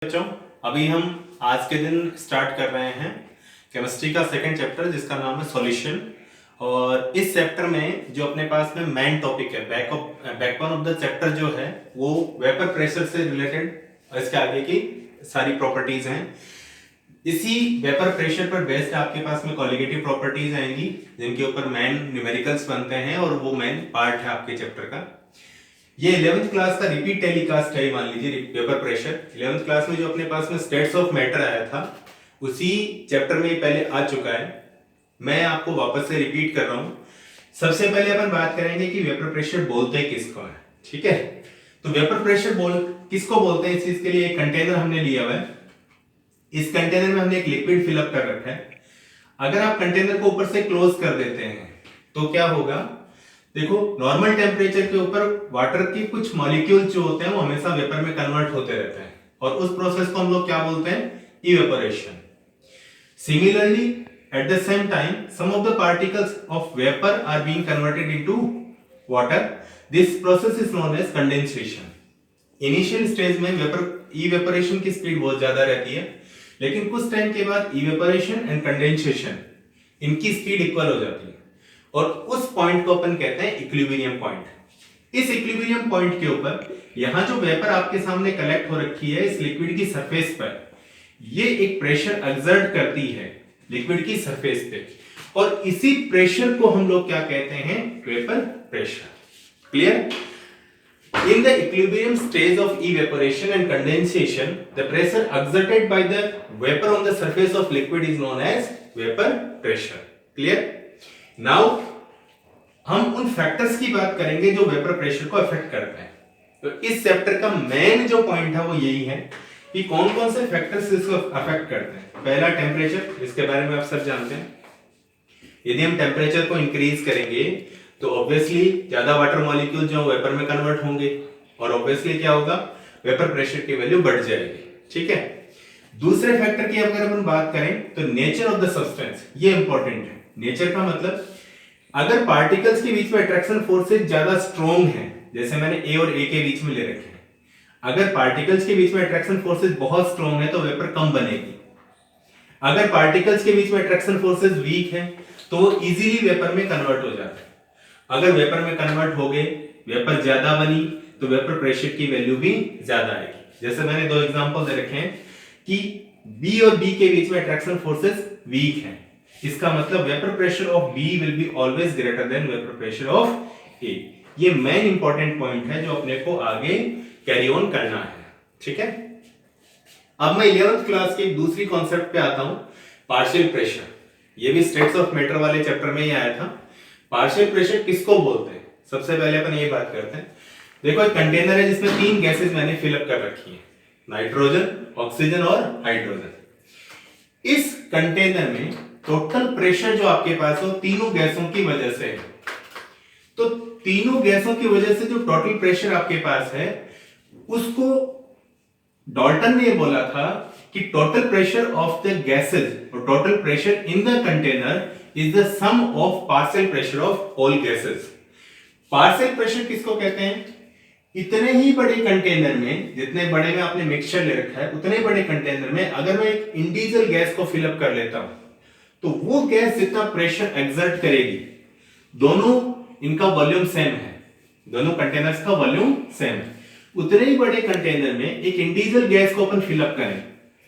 बच्चों, अभी हम आज के दिन स्टार्ट कर रहे हैं केमिस्ट्री का सेकंड चैप्टर जिसका नाम है सॉल्यूशन। और इस चैप्टर में जो अपने पास में मेन टॉपिक है, बैकबोन ऑफ द चैप्टर जो है वो वेपर प्रेशर से रिलेटेड और इसके आगे की सारी प्रॉपर्टीज हैं। इसी वेपर प्रेशर पर बेस्ड आपके पास में कॉलिगेटिव प्रॉपर्टीज आएंगी जिनके ऊपर मेन न्यूमेरिकल्स बनते हैं और वो मेन पार्ट है आपके चैप्टर का। ये 11th क्लास का रिपीट टेलीकास्ट है। मान लीजिए वेपर प्रेशर 11th क्लास में जो अपने पास में स्टेट्स ऑफ मैटर आया था उसी चैप्टर में पहले आ चुका है। मैं आपको वापस से रिपीट कर रहा हूं। सबसे पहले अपन बात करेंगे कि वेपर प्रेशर बोलते किसको है। ठीक है, तो वेपर प्रेशर किसको बोलते हैं। इस चीज के लिए एक कंटेनर हमने लिया हुआ है। इस कंटेनर में हमने एक लिक्विड फिलअप कर रखा है। अगर आप कंटेनर को ऊपर से क्लोज कर देते हैं तो क्या होगा, देखो नॉर्मल टेम्परेचर के ऊपर वाटर की कुछ मॉलिक्यूल जो होते हैं वो हमेशा वेपर में कन्वर्ट होते रहते हैं और उस प्रोसेस को हम लोग क्या बोलते हैं, evaporation. Similarly at the same time some of the particles of vapour are being converted into water. This process is known as condensation. Initial stage में वेपर इवेपोरेशन की स्पीड बहुत ज्यादा रहती है, लेकिन कुछ टाइम के बाद इवेपोरेशन एंड कंडेंसेशन इनकी स्पीड इक्वल हो जाती है और उस पॉइंट को अपन कहते हैं इक्विलिब्रियम पॉइंट। इस इक्विलिब्रियम पॉइंट के ऊपर यहां जो वेपर आपके सामने कलेक्ट हो रखी है इस लिक्विड की सरफेस पर, ये एक प्रेशर एक्सर्ट करती है लिक्विड की सरफेस पे और इसी प्रेशर को हम लोग क्या कहते हैं, vapour pressure. Clear? In the equilibrium stage of evaporation and condensation, the pressure exerted by the vapor on the surface of liquid is known as vapor pressure. Clear? Now, हम उन फैक्टर्स की बात करेंगे जो वेपर प्रेशर को affect करते हैं। तो इस चैप्टर का मेन जो पॉइंट है वो यही है कि कौन कौन से फैक्टर्स इसको अफेक्ट करते हैं। पहला टेम्परेचर, इसके बारे में आप सब जानते हैं। यदि हम टेम्परेचर को इंक्रीज करेंगे तो ऑब्वियसली ज्यादा वाटर मॉलिक्यूल जो वेपर में कन्वर्ट होंगे और ऑब्वियसली क्या होगा, वेपर प्रेशर की वैल्यू बढ़ जाएगी। ठीक है, दूसरे फैक्टर की अगर अपन बात करें तो नेचर ऑफ द सब्सटेंस, ये इंपॉर्टेंट है। नेचर का मतलब अगर पार्टिकल्स के बीच में अट्रैक्शन फोर्सेस ज्यादा स्ट्रॉन्ग हैं, जैसे मैंने ए और ए के बीच में ले रखे हैं, अगर पार्टिकल्स के बीच में अट्रैक्शन फोर्सेस बहुत स्ट्रॉन्ग है तो वेपर कम बनेगी। अगर पार्टिकल्स के बीच में अट्रैक्शन फोर्सेस वीक है तो वो इजीली वेपर में कन्वर्ट हो जाते हैं। अगर वेपर में कन्वर्ट हो गए, वेपर ज्यादा बनी तो वेपर प्रेशर की वैल्यू भी ज्यादा आएगी। जैसे मैंने दो एग्जांपल दे रखे हैं कि बी और बी के बीच में अट्रैक्शन फोर्सेस वीक हैं, इसका मतलब vapour pressure of B will be always greater than vapour pressure of A. ये मेन इंपॉर्टेंट पॉइंट है जो अपने को आगे कैरी ऑन करना है। ठीक है, अब मैं 11th क्लास के दूसरी कॉन्सेप्ट पे आता हूं, पार्शियल प्रेशर। ये भी स्टेट्स ऑफ मैटर वाले चैप्टर में ही आया था। पार्शियल प्रेशर किसको बोलते हैं, सबसे पहले अपन ये बात करते हैं। देखो एक कंटेनर है जिसमें तीन गैसेस मैंने फिलअप कर रखी है, नाइट्रोजन, ऑक्सीजन और हाइड्रोजन। इस कंटेनर में टोटल प्रेशर जो आपके पास है तीनों गैसों की वजह से है। तो तीनों गैसों की वजह से जो टोटल प्रेशर आपके पास है उसको डाल्टन ने बोला था कि total pressure of the gases और total pressure in the container is the sum of partial pressure of all gases. Partial pressure किसको कहते हैं, इतने ही बड़े कंटेनर में, जितने बड़े में आपने मिक्सचर ले रखा है उतने बड़े कंटेनर में अगर मैं एक इंडिविजुअल गैस को फिलअप कर लेता हूं तो वो गैस जितना प्रेशर एक्सर्ट करेगी, दोनों इनका वॉल्यूम सेम है, दोनों कंटेनर्स का वॉल्यूम सेम है, उतने ही बड़े कंटेनर में एक इंडिविजुअल गैस को अपन फिलअप करें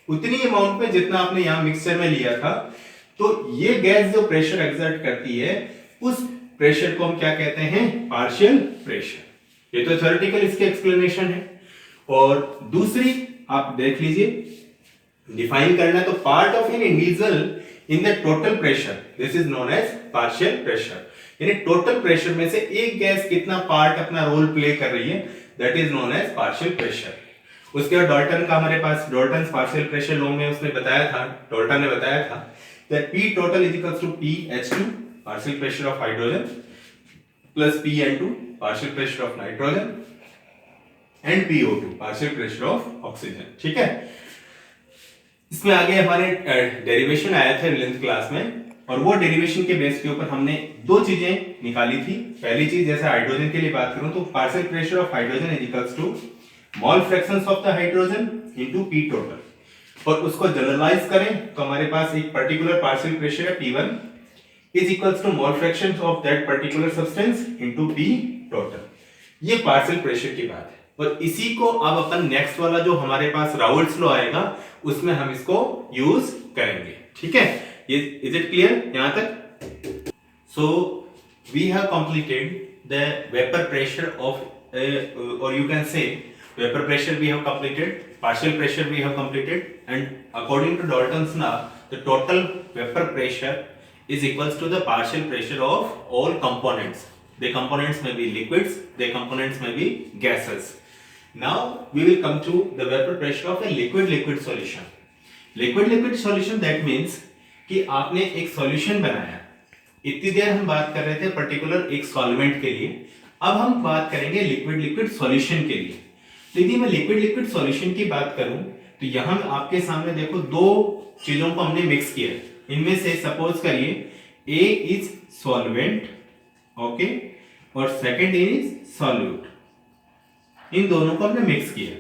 उतनी अमाउंट में जितना आपने यहां मिक्सचर में लिया था, तो ये गैस जो प्रेशर एक्सर्ट करती है उस प्रेशर को हम क्या कहते हैं, पार्शियल प्रेशर। ये तो थ्योरेटिकल इसकी एक्सप्लेनेशन है। और दूसरी आप देख लीजिए, डिफाइन करना है तो part of an individual in the total pressure, this is known as partial pressure. यानी टोटल प्रेशर में से एक गैस कितना पार्ट अपना रोल प्ले कर रही है, that is known as partial pressure. उसके बाद डाल्टन का हमारे पास डाल्टन पार्शियल प्रेशर लॉ में उसने बताया था, डाल्टन ने बताया था that P total is equals to PH2 partial pressure of hydrogen plus PN2 partial pressure of nitrogen and PO2 partial pressure of oxygen। ठीक है, इसमें आगे हमारे डेरिवेशन आया था 11th क्लास में और वो डेरिवेशन के बेस के ऊपर हमने दो चीजें निकाली थी। पहली चीज, जैसे हाइड्रोजन के लिए बात करूं तो partial pressure of hydrogen is equals to mole fractions of the hydrogen into P total और उसको जनरलाइज करें तो हमारे पास एक पर्टिकुलर पार्शियल प्रेशर है P1 is equals to mole fraction of that particular substance into P total. ये partial pressure की बात है और इसी को अब अपन नेक्स्ट वाला जो हमारे पास राउल्ट्स लॉ आएगा उसमें हम इसको यूज करेंगे। ठीक है, ये इज इट क्लियर यहां तक? So we have completed the vapour pressure of or you can say vapor pressure we have completed, partial pressure we have completed, and according to Dalton's law the total vapor pressure is equals to the partial pressure of all components. The components may be liquids, the components may be gases. Now we will come to the vapor pressure of a liquid solution. Liquid solution that means कि आपने एक solution बनाया, इतनी देर हम बात कर रहे थे पर्टिकुलर एक सॉल्वेंट के लिए, अब हम बात करेंगे लिक्विड सॉल्यूशन के लिए। तो यदि मैं लिक्विड सॉल्यूशन की बात करूं तो यहां आपके सामने देखो दो चीजों को हमने मिक्स किया। इनमें से सपोज करिए A इज सॉल्वेंट, ओके, और सेकंड इज सॉल्यूट। इन दोनों को हमने मिक्स किया।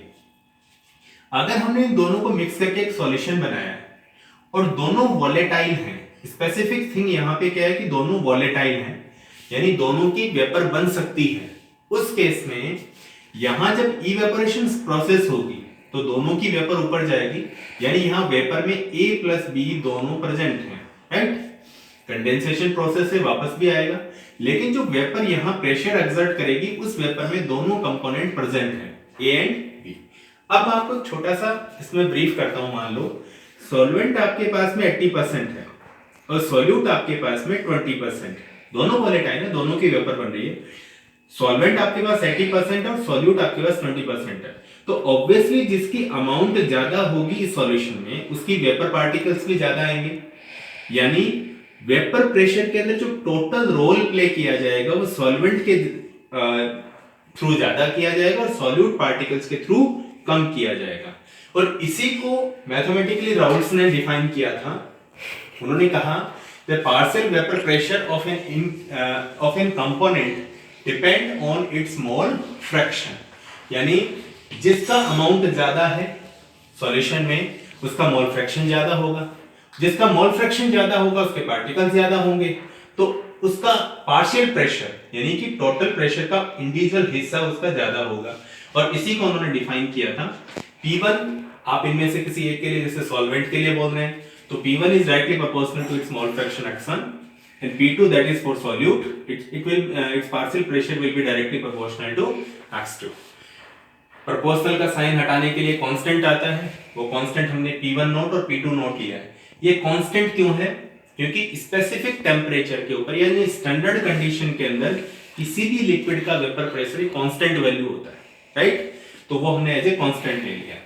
अगर हमने इन दोनों को मिक्स करके एक सॉल्यूशन बनाया और दोनों वॉलेटाइल हैं, स्पेसिफिक थिंग यहां पे क्या है कि दोनों वॉलेटाइल हैं, यानी दोनों की वेपर बन सकती है, उस केस में यहां जब इवेपोरेशन प्रोसेस होगी तो दोनों की वेपर ऊपर जाएगी, यानी यहां वेपर में A प्लस B दोनों प्रेजेंट हैं, राइट। कंडेंसेशन प्रोसेस से वापस भी आएगा, लेकिन जो वेपर यहां प्रेशर एक्सर्ट करेगी उस वेपर में दोनों कंपोनेंट प्रेजेंट हैं, A एंड B। अब मैं आपको छोटा सा इसमें ब्रीफ करता हूं। मान लो सॉल्वेंट आपके पास में 80% है और सॉल्यूट आपके पास में 20%, दोनों वॉलेटाइल है, दोनों की वेपर बन रही है। सॉल्वेंट आपके पास 80% और सॉल्यूट आपके पास 20% है, तो ऑब्वियसली जिसकी अमाउंट ज्यादा होगी इस सॉल्यूशन में उसकी वेपर पार्टिकल्स भी ज्यादा आएंगे, यानी वेपर प्रेशर के अंदर जो टोटल रोल प्ले किया जाएगा वो सॉल्वेंट के थ्रू ज्यादा किया जाएगा और सॉल्यूट पार्टिकल्स के थ्रू कम किया जाएगा। और इसी को मैथमेटिकली राउल्ट्स ने डिफाइन किया था। उन्होंने कहा the partial vapor pressure of an component depend on its mole fraction, यानी जिसका अमाउंट ज्यादा है सॉल्यूशन में उसका मोल फ्रैक्शन ज्यादा होगा, जिसका मोल फ्रैक्शन ज्यादा होगा उसके पार्टिकल ज्यादा होंगे, तो उसका पार्शियल प्रेशर यानी कि टोटल प्रेशर का इंडिविजुअल हिस्सा उसका ज्यादा होगा। और इसी को उन्होंने डिफाइन किया था। P1 आप इनमें से किसी एक के लिए, जैसे सॉल्वेंट के लिए बोल रहे हैं, तो P1 is directly proportional to its mole fraction x1 and P2 that is for solute its partial pressure will be directly proportional to x2। Proportional का साइन हटाने के लिए कांस्टेंट आता है, वो कांस्टेंट हमने P1 नोट और P2 नोट लिया है। ये कांस्टेंट क्यों है? क्योंकि स्पेसिफिक टेम्परेचर के ऊपर यानी स्टैंडर्ड कंडीशन के अंदर किसी भी लिक्विड का वेपर प्रेशर एक कांस्टेंट वैल्यू होता है, राइट। तो वो हमने एज ए कांस्टेंट ले लिया।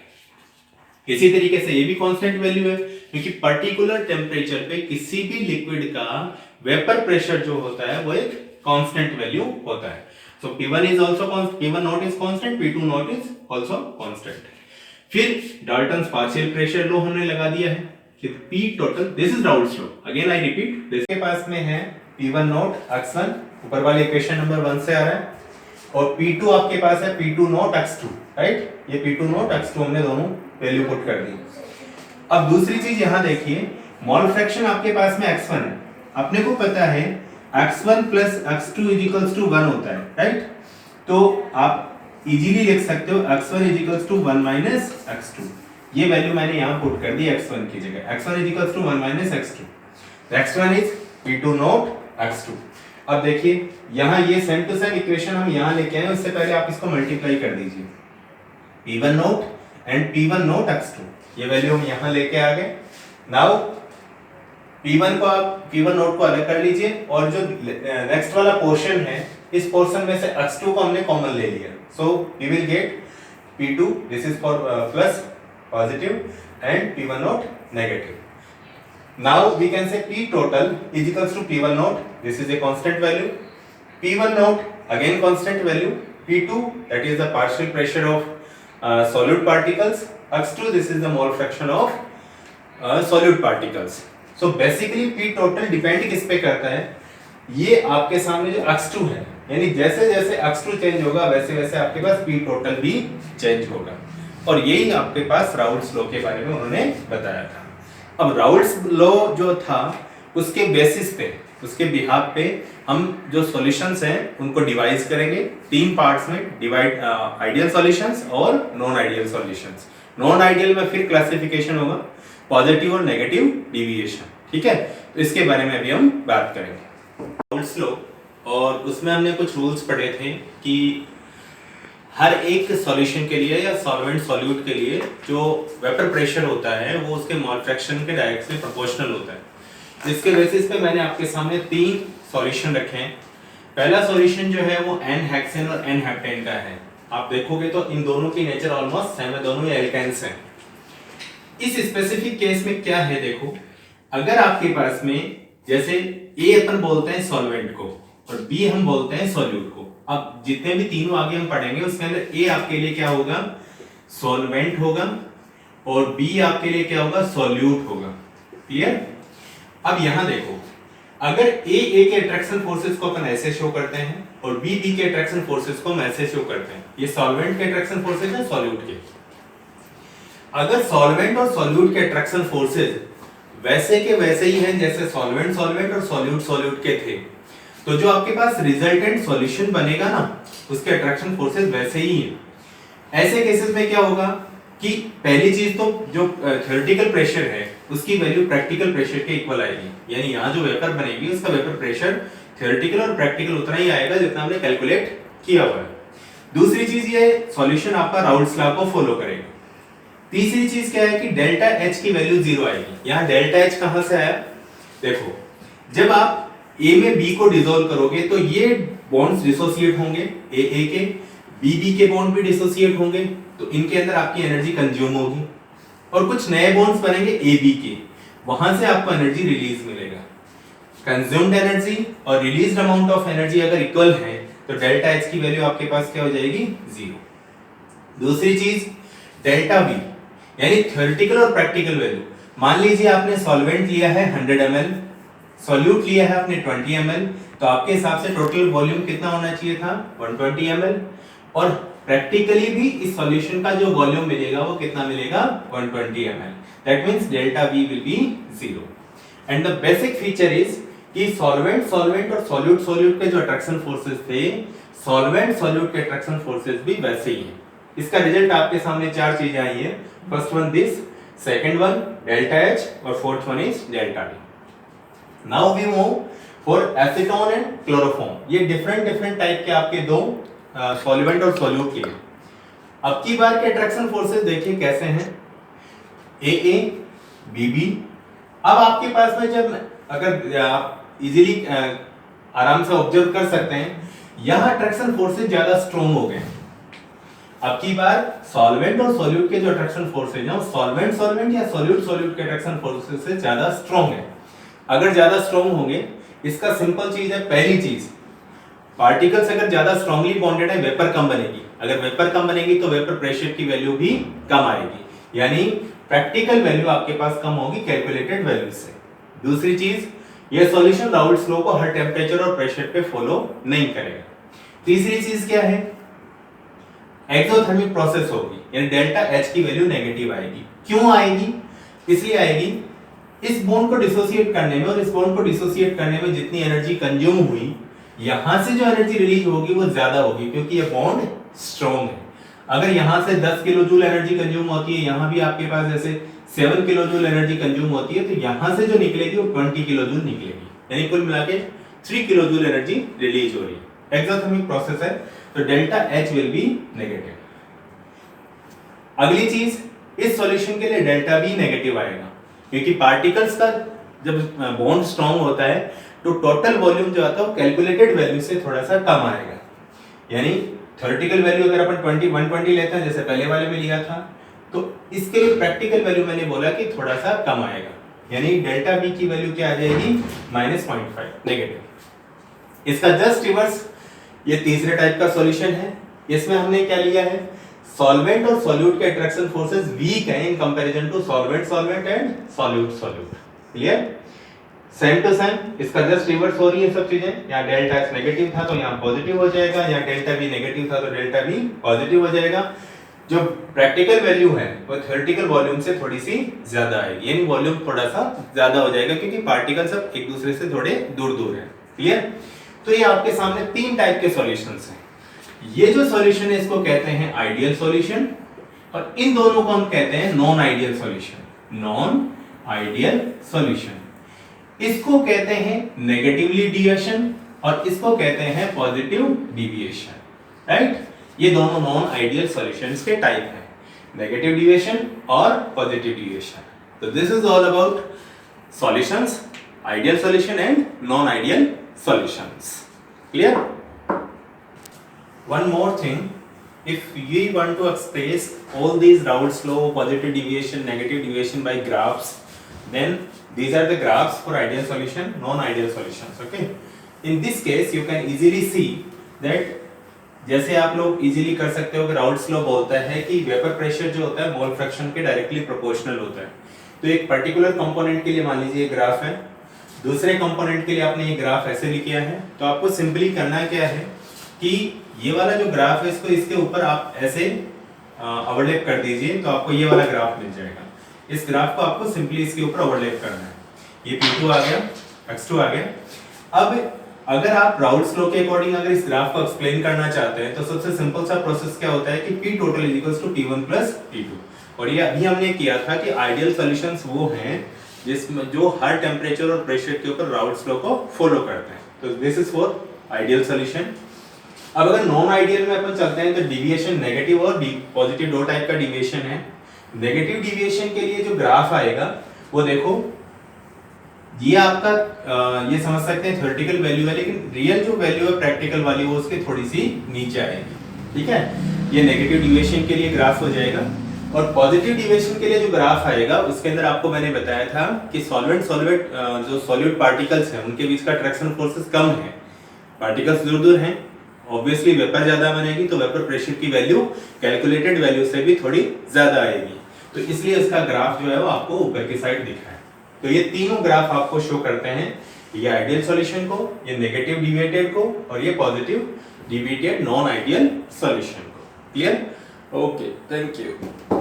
इसी तरीके से ये भी कांस्टेंट वैल्यू है क्योंकि पर्टिकुलर टेम्परेचर पे किसी भी लिक्विड का वेपर प्रेशर जो होता है वो एक कांस्टेंट वैल्यू होता है। सो P1 is also constant, P1 not is constant, P2 not is also constant. फिर डाल्टन्स पार्शियल प्रेशर लॉ हमने लगा दिया है कि P total, this is Raoult's law, again I repeat, इसके पास में है P1 नॉट x1, ऊपर वाले इक्वेशन नंबर 1 से आ रहा है, और P2 आपके पास है P2 नॉट x2, राइट। ये P2 नॉट x2 हमने दोनों वैल्यू पुट कर दी। अब दूसरी चीज यहां देखिए, मोल फ्रैक्शन आपके पास में x1 है, अपने को पता है x1 plus x2 is equals to 1 होता है, राइट। तो आप इजीली लिख सकते हो x1 is equals to 1 minus x2। ये वैल्यू मैंने यहां पुट कर दी x1 की जगह, x1 is equals to 1 minus x2, x1 is P2 not x2। अब देखिए यहां ये सेम टू सेम इक्वेशन हम यहां लेके आए, उससे पहले आप इसको मल्टीप्लाई कर दीजिए, P1 not and P1 not x2, ये वैल्यू हम यहां लेके आ गए। नाउ P1 को आप P1 नोट को अलग कर लीजिए और जो नेक्स्ट वाला पोर्शन है इस पोर्शन में से x2 को हमने कॉमन ले लिया, so we will get P2, this is for plus positive and P1 naught negative. Now we can say P total is equals to P1 naught, this is a constant value, P1 naught again constant value, P2 that is the partial pressure of solute particles, x2 this is the mole fraction of solute particles। so basically P total depend किस पे करता है, ये आपके सामने जो x2 है, यानी जैसे जैसे x2 चेंज होगा वैसे वैसे आपके पास P total भी चेंज होगा। और यही आपके पास राउल्ट्स लॉ के बारे में उन्होंने बताया था। अब राउल्ट्स लॉ जो था उसके बेसिस पे, उसके बिहाफ पे हम जो सॉल्यूशंस हैं उनको डिवाइड करेंगे 3 पार्ट्स में, डिवाइड आइडियल सॉल्यूशंस और non ideal solutions. Non ideal में फिर क्लासिफिकेशन होगा पॉजिटिव और नेगेटिव डिविएशन, ठीक है। तो इसके बारे में अभी हम बात करेंगे राउल्ट्स लॉ, और उसमें हमने कुछ रूल्स पढ़े थे कि हर एक सॉल्यूशन के लिए या सॉल्वेंट सॉल्यूट के लिए जो वेपर प्रेशर होता है वो उसके मोल फ्रैक्शन के डायरेक्टली प्रोपोर्शनल होता है। इसके बेसिस पे मैंने आपके सामने 3 सॉल्यूशन रखे हैं। पहला सॉल्यूशन जो है वो एन हेक्सेन और एन हेप्टेन का है। आप देखोगे तो इन दोनों की नेचर ऑलमोस्ट सेम है, दोनों ही एल्केन्स हैं। इस स्पेसिफिक केस में क्या है, देखो अगर आपके पास में जैसे ए अपन बोलते हैं सॉल्वेंट को और बी हम बोलते हैं सॉल्यूट को। अब जितने भी तीनों आगे हम पढ़ेंगे उसके अंदर ए आपके लिए क्या होगा, सॉल्वेंट होगा, और बी आपके लिए क्या होगा, सॉल्यूट होगा। क्लियर। अब यहां देखो, अगर ए के अट्रैक्शन फोर्सेस को अपन ऐसे शो करते हैं और बी के अट्रैक्शन फोर्सेस को हम ऐसे शो करते हैं, ये सॉल्वेंट के अट्रैक्शन फोर्सेस है सॉल्यूट के। अगर सॉल्वेंट और सॉल्यूट के अट्रैक्शन फोर्सेस वैसे के वैसे ही हैं जैसे सॉल्वेंट सॉल्वेंट और सॉल्यूट सॉल्यूट के थे, तो जो आपके पास रिजल्टेंट सॉल्यूशन बनेगा ना उसके अट्रैक्शन फोर्सेस वैसे ही हैं। ऐसे केसेस में क्या होगा कि पहली चीज तो जो थ्योरेटिकल प्रेशर है उसकी वैल्यू प्रैक्टिकल प्रेशर के इक्वल आएगी, यानी यहाँ जो वेपर बनेगी उसका वेपर प्रेशर थ्योरेटिकल और प्रैक्टिकल उतना ही आएगा जितना हमने कैलकुलेट किया हुआ है। दूसरी चीज ये सॉल्यूशन आपका राउल्ट्स लॉ को फॉलो करेगा। तीसरी चीज क्या है कि डेल्टा एच की वैल्यू 0 आएगी। यहाँ डेल्टा एच कहां से आया, देखो जब आप ए में बी को डिसॉल्व करोगे तो ये बॉन्ड्स डिसोसिएट होंगे, ए के बी के बॉन्ड भी डिसोसिएट होंगे, तो इनके अंदर आपकी एनर्जी कंज्यूम होगी और कुछ नए बॉन्ड्स बनेंगे ए बी के, वहां से आपको एनर्जी रिलीज मिलेगा। कंज्यूम्ड एनर्जी और रिलीज्ड अमाउंट ऑफ एनर्जी अगर इक्वल है तो डेल्टा एच की वैल्यू आपके पास क्या हो जाएगी, 0। दूसरी चीज डेल्टा वी यानी थ्योरेटिकल और प्रैक्टिकल वैल्यू। मान लीजिए आपने सॉल्वेंट लिया है 100 ml, सॉल्यूट लिया है आपने 20 ml, तो आपके हिसाब से टोटल वॉल्यूम कितना होना चाहिए था, 120 ml, और प्रैक्टिकली भी इस सॉल्यूशन का जो वॉल्यूम मिलेगा वो कितना मिलेगा, 120 ml। That means delta we will be 0। And the basic feature is कि सॉल्वेंट सॉल्वेंट और सॉल्यूट सॉल्यूट के जो अट्रैक्शन फोर्सेस थे, सॉल्वेंट सॉल्यूट के अट्रैक्शन फोर्सेस भी वैसे ही हैं। इसका रिजल्ट आपके सामने 4 चीजें आई है। First one this, second one delta H, और fourth one is delta V. Now we move for acetone and chloroform. ये डिफरेंट टाइप के आपके दो सॉल्वेंट और सॉल्यूट के। अब की बार के अट्रैक्शन फोर्सेस देखिए कैसे हैं, ए बी बी। अब आपके पास में जब अगर आप इजीली आराम से ऑब्जर्व कर सकते हैं, यहां अट्रैक्शन फोर्सेस ज्यादा स्ट्रॉन्ग हो गए। अब की बार सॉल्वेंट और सॉल्यूट के जो अट्रैक्शन फोर्सेज हैं, सॉल्वेंट सॉल्वेंट या सॉल्यूट सॉल्यूट के अट्रैक्शन फोर्सेज से ज्यादा स्ट्रॉन्ग है। अगर ज्यादा स्ट्रॉन्ग होंगे, इसका सिंपल चीज है, पहली चीज पार्टिकल्स अगर ज्यादा स्ट्रांगली बॉन्डेड है वेपर कम बनेगी। अगर वेपर कम बनेगी तो वेपर प्रेशर की वैल्यू भी कम आएगी, यानी प्रैक्टिकल वैल्यू आपके पास कम होगी कैलकुलेटेड वैल्यू से। दूसरी चीज, ये सॉल्यूशन राउल्ट्स लॉ को हर टेम्परेचर और प्रेशर पे फॉलो नहीं करेगा। तीसरी चीज क्या है, एक्सोथर्मिक प्रोसेस होगी, यानी डेल्टा एच की वैल्यू नेगेटिव आएगी। क्यों आएगी, इसलिए आएगी इस बॉन्ड को डिसोसिएट करने में और इस बॉन्ड को डिसोसिएट करने में जितनी एनर्जी कंज्यूम हुई, यहां से जो एनर्जी रिलीज होगी वो ज्यादा होगी क्योंकि ये बॉन्ड स्ट्रॉन्ग है। अगर यहां से 10 किलो जूल एनर्जी कंज्यूम होती है, यहां भी आपके पास जैसे 7 किलो जूल एनर्जी कंज्यूम होती है, तो यहां से जो निकलेगी वो 20 किलो जूल निकलेगी, यानी कुल मिला के 3 किलो जूल एनर्जी रिलीज हो रही है। एक्सोथर्मिक प्रोसेस है, तो delta H will be negative. अगली चीज, इस सॉल्यूशन के लिए डेल्टा बी नेगेटिव आएगा क्योंकि पार्टिकल्स का जब बॉन्ड स्ट्रॉन्ग होता है तो टोटल वॉल्यूम जो आता है वो कैलकुलेटेड वैल्यू से थोड़ा सा कम आएगा। यानी थ्योरेटिकल वैल्यू अगर अपन 120 लेते हैं जैसे पहले वाले में लिया था, तो इसके लिए प्रैक्टिकल वैल्यू मैंने बोला कि थोड़ा सा कम आएगा, यानी डेल्टा बी की वैल्यू क्या आ जाएगी, -0.5 नेगेटिव। इसका जस्ट रिवर्स ये तीसरे टाइप का सॉल्यूशन है। इसमें हमने क्या लिया है, सॉल्वेंट और सॉल्यूट के अट्रैक्शन फोर्सेस वीक हैं in comparison to solvent solvent and solute solute. Clear, same to same, इसका जस्ट रिवर्स हो रही है सब चीजें। यहाँ डेल्टा एच नेगेटिव था तो यहाँ पॉजिटिव हो जाएगा, यहाँ डेल्टा बी नेगेटिव था तो डेल्टा बी पॉजिटिव हो जाएगा। जो प्रैक्टिकल वैल्यू है वो थ्योरेटिकल वॉल्यूम से थोड़ी सी ज्यादा आएगी, यानी वॉल्यूम थोड़ा सा ज्यादा हो जाएगा क्योंकि पार्टिकल सब एक दूसरे से थोड़े दूर दूर है। क्लियर? तो ये आपके सामने तीन टाइप के सॉल्यूशंस हैं। ये जो सॉल्यूशन है इसको कहते हैं आइडियल सॉल्यूशन, और इन दोनों को हम कहते हैं non ideal solution. Non ideal solution इसको कहते हैं नेगेटिवली डिविएशन, और इसको कहते हैं पॉजिटिव डिविएशन। राइट? ये दोनों नॉन आइडियल सॉल्यूशंस के टाइप हैं, नेगेटिव डिविएशन और पॉजिटिव डिविएशन। तो this is all about solutions, ideal solution and non ideal solutions. Clear? One more thing, if we want to express all these Raoult's law, positive deviation, negative deviation by graphs, then these are the graphs for ideal solution, non-ideal solutions. Okay, in this case you can easily see that जैसे आप लोग easily कर सकते हो कि Raoult's law बोलता है कि वेपर प्रेशर जो होता है मोल फ्रैक्शन के डायरेक्टली प्रोपोर्शनल होता है। तो एक पर्टिकुलर कंपोनेंट के लिए मान लीजिए ग्राफ है, दूसरे कंपोनेंट के लिए आपने ये ग्राफ ऐसे लिख किया है, तो आपको सिंपली करना क्या है कि ये वाला जो ग्राफ है इसको इसके ऊपर आप ऐसे ओवरलैप कर दीजिए, तो आपको ये वाला ग्राफ मिल जाएगा। इस ग्राफ को आपको सिंपली इसके ऊपर ओवरलैप करना है। ये P2 आ गया, X2 आ गया। अब अगर आप राउल्ट्स लॉ के अकॉर्डिंग अगर इस ग्राफ को एक्सप्लेन करना चाहते हैं तो सबसे सिंपल सा प्रोसेस क्या होता है कि P total is equals to T1 plus T2। और ये अभी हमने किया था कि आइडियल सॉल्यूशंस वो हैं जिसमें जो हर टेम्परेचर और प्रेशर के ऊपर राउल्ट्स लॉ को फॉलो करते हैं। तो this is for ideal solution. अब अगर नॉन आइडियल में अपन चलते हैं तो डिविएशन नेगेटिव और पॉजिटिव दो टाइप का डिविएशन है। नेगेटिव डिविएशन के लिए जो ग्राफ आएगा वो देखो, ये आपका ये समझ सकते हैं थ्योरेटिकल वैल्यू है, लेकिन रियल जो वैल्यू है प्रैक्टिकल वाली वो उसके थोड़ी सी नीचे आएगी। ठीक है, ये नेगेटिव डिविएशन के लिए ग्राफ हो जाएगा। और पॉजिटिव डिविएशन के लिए जो ग्राफ आएगा उसके अंदर आपको मैंने बताया था कि सॉल्वेंट जो सॉल्यूट पार्टिकल्स हैं उनके बीच का अट्रैक्शन फोर्सेस कम है, पार्टिकल्स दूर दूर हैं, ऑब्वियसली वेपर ज्यादा बनेगी तो वेपर प्रेशर की वैल्यू कैलकुलेटेड वैल्यू से भी थोड़ी ज्यादा आएगी। तो इसलिए इसका ग्राफ जो है वो आपको ऊपर की साइड दिख रहा है। तो ये तीनों ग्राफ आपको शो करते हैं, ये आइडियल सॉल्यूशन को, ये नेगेटिव डिविएटेड को, और ये positive deviated non ideal solution को। क्लियर? Okay, thank you.